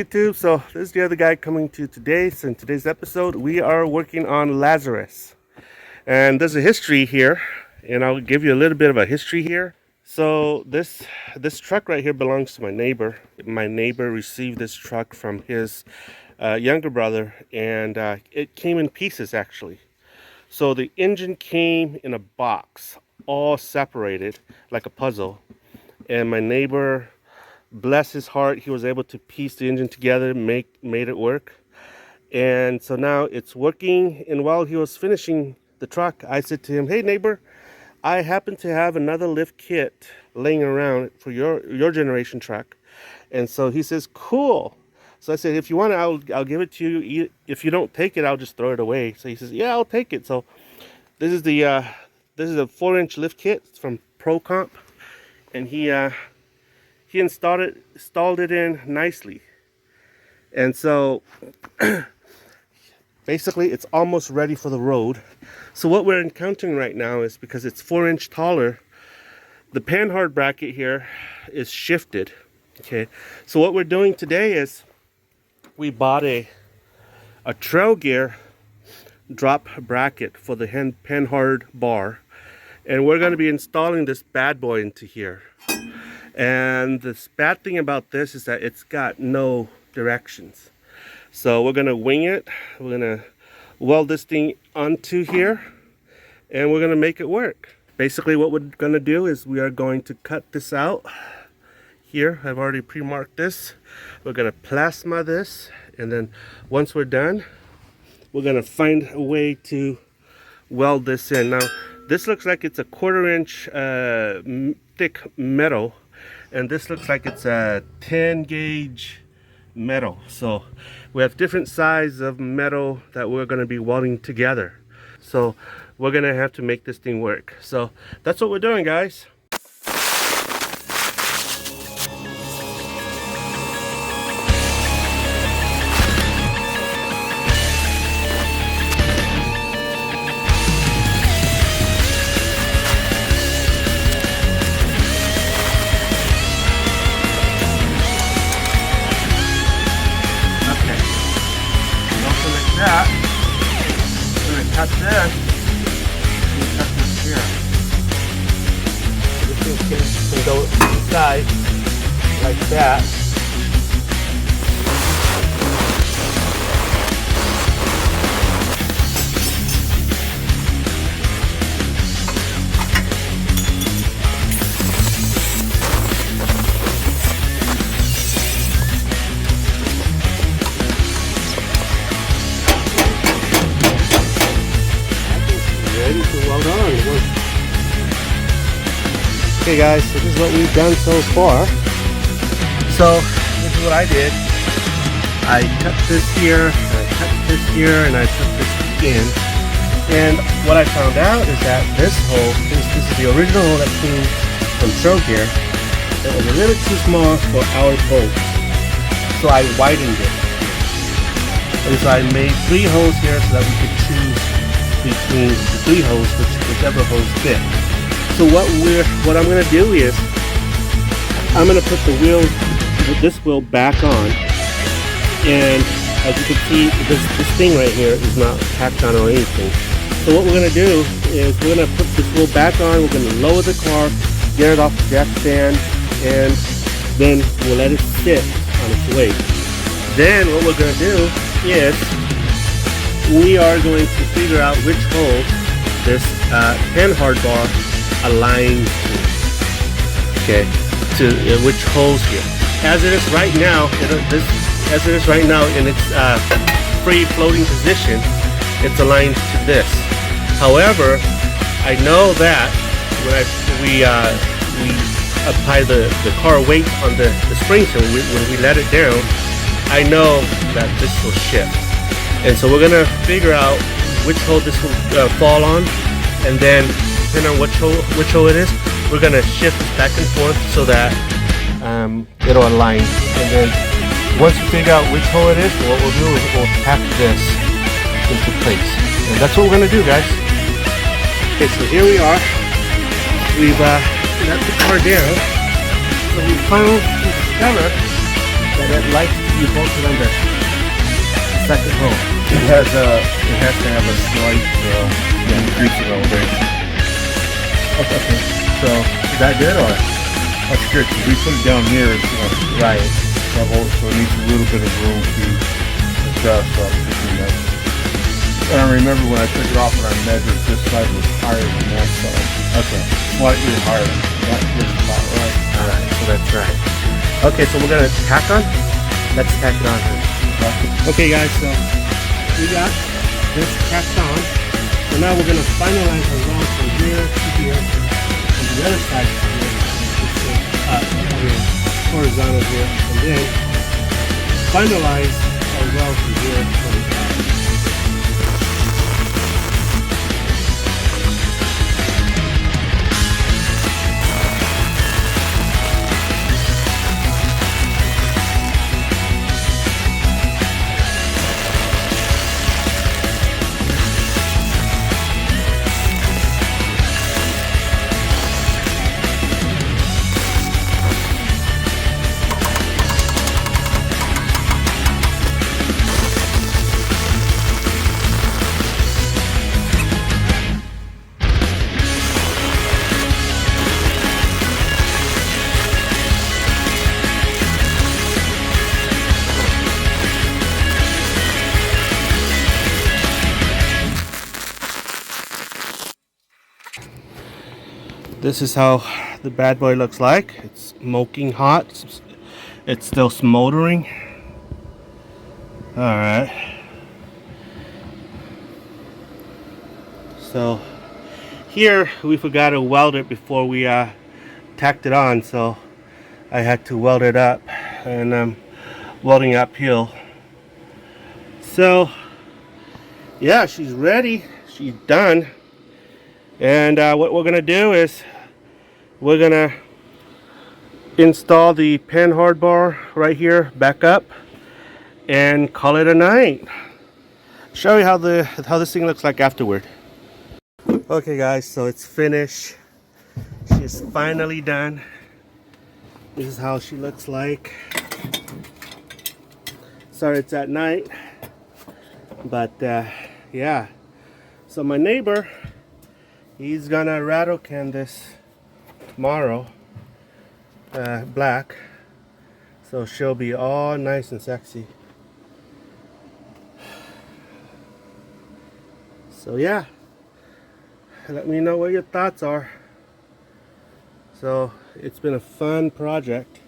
YouTube, so this is the other guy coming to today's. In today's episode, we are working on Lazarus. And there's a history here, and I'll give you a little bit of a history here. So this truck right here belongs to my neighbor. My neighbor received this truck from his younger brother, and it came in pieces actually. So the engine came in a box, all separated like a puzzle. And my neighbor, bless his heart, he was able to piece the engine together, made it work. And so now it's working. And while he was finishing the truck, I said to him, "Hey neighbor, I happen to have another lift kit laying around for your generation truck." And so he says, "Cool." So I said, "If you want it, I'll give it to you. If you don't take it, I'll just throw it away." So he says, "Yeah, I'll take it." So this is a 4-inch lift kit. It's from ProComp, and he installed it in nicely. And so basically it's almost ready for the road. So what we're encountering right now is, because it's 4-inch taller, the Panhard bracket here is shifted. Okay, so what we're doing today is we bought a trail gear drop bracket for the Panhard bar, and we're going to be installing this bad boy into here. And the bad thing about this is that it's got no directions. So we're going to wing it. We're going to weld this thing onto here, and we're going to make it work. Basically what we're going to do is we are going to cut this out here. I've already pre-marked this. We're going to plasma this, and then once we're done, we're going to find a way to weld this in. Now this looks like it's a 1/4-inch thick metal, and this looks like it's a 10 gauge metal. So we have different sizes of metal that we're going to be welding together. So we're going to have to make this thing work. So that's what we're doing, guys. That. I'm going to cut this and cut this here. This thing can go inside like that. Well done. Okay guys, so this is what we've done so far. So this is what I did. I cut this here, and I cut this here, and I put this in. And what I found out is that this hole, this is the original hole that came from Trail Gear. It was a little too small for our boat, so I widened it. And so I made 3 holes here so that we could choose between the 3 holes, whichever holes fit. So what I'm going to do is I'm going to put this wheel back on, and as you can see, this thing right here is not tacked on or anything. So what we're going to do is we're going to put this wheel back on. We're going to lower the car, get it off the jack stand, and then we'll let it sit on its weight. Then what we're going to do is we are going to figure out which hole this Panhard bar aligns to. Okay, to which holes here. As it is right now, in its free floating position, it's aligned to this. However, I know that when we apply the car weight on the springs, and when we let it down, I know that this will shift. And so we're gonna figure out which hole this will fall on, and then depending on which hole it is, we're gonna shift this back and forth so that it'll align. And then once we figure out which hole it is, what we'll do is we'll pack this into place. And that's what we're gonna do, guys. Okay, so here we are. We've let the car down. So we finally discovered that it likes to you bolt it on the second hole? It has to have a slight increase in elevation. Okay. So is that good or? That's good. We put it down here, Right. so it needs a little bit of room to adjust. And I remember when I took it off and I measured, this side was higher than that side. Okay. Slightly higher. That was about right. Alright, so that's right. Okay, so we're gonna tack on? Let's tack it on here. Okay guys, so we got this tacked on. So now we're gonna finalize our round from here to here. And the other side to here. Here, horizontal here. And then finalize our round from here to This is how the bad boy looks like. It's smoking hot. It's still smoldering. Alright. So here we forgot to weld it before we tacked it on, so I had to weld it up, and I'm welding uphill. So yeah, she's ready. She's done. And what we're gonna do is we're gonna install the Panhard bar right here back up and call it a night. Show you how this thing looks like afterward. Okay guys, so it's finished. She's finally done. This is how she looks like. Sorry it's at night, but yeah. So my neighbor, he's gonna rattle can this tomorrow, black, so she'll be all nice and sexy. So yeah, let me know what your thoughts are. So it's been a fun project.